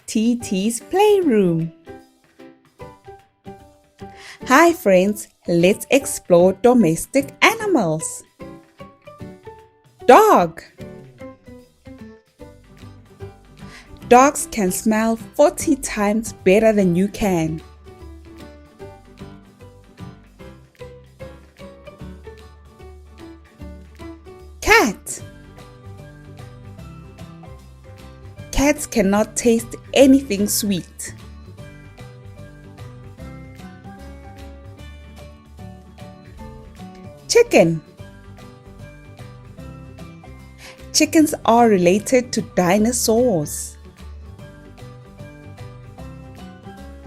TT's Playroom. Hi friends, let's explore domestic animals. Dog. Dogs can smell 40 times better than you can. Cat. Cats cannot taste anything sweet. Chicken. Chickens are related to dinosaurs.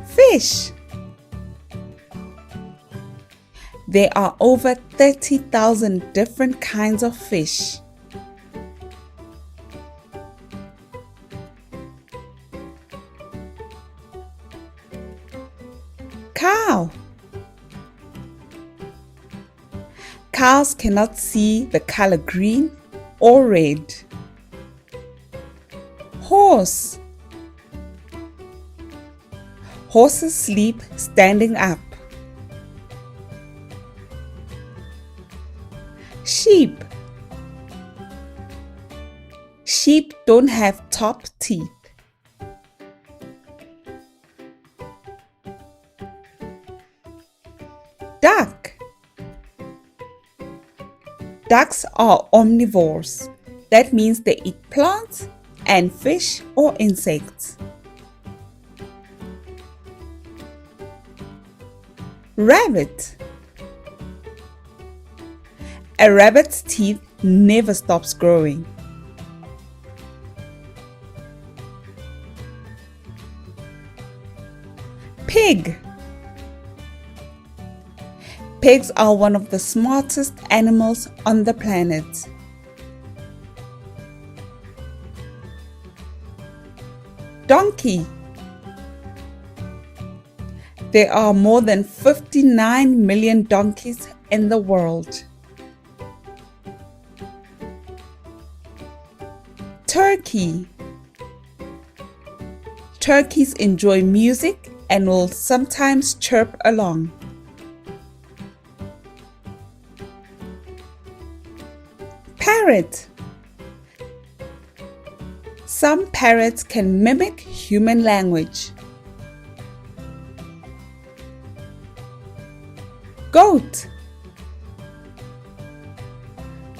Fish. There are over 30,000 different kinds of fish. Cow. Cows cannot see the color green or red. Horse. Horses sleep standing up. Sheep. Sheep don't have top teeth. Duck. Ducks are omnivores. That means they eat plants and fish or insects. Rabbit. A rabbit's teeth never stops growing. Pig. Pigs are one of the smartest animals on the planet. Donkey. There are more than 59 million donkeys in the world. Turkey. Turkeys enjoy music and will sometimes chirp along. Parrot. Some parrots can mimic human language. Goat.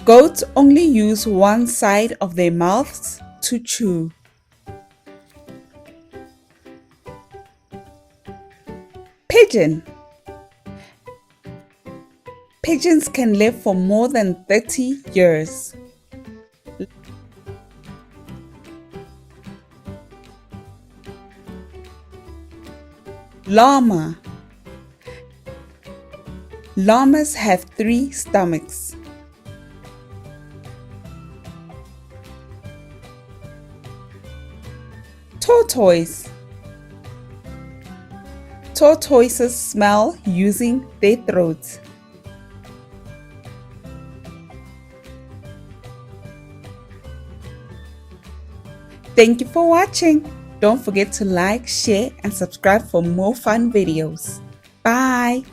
Goats only use one side of their mouths to chew. Pigeon. Pigeons can live for more than 30 years. Llama. Llamas have 3 stomachs. Tortoise. Tortoises smell using their throats. Thank you for watching. Don't forget to like, share, and subscribe for more fun videos. Bye!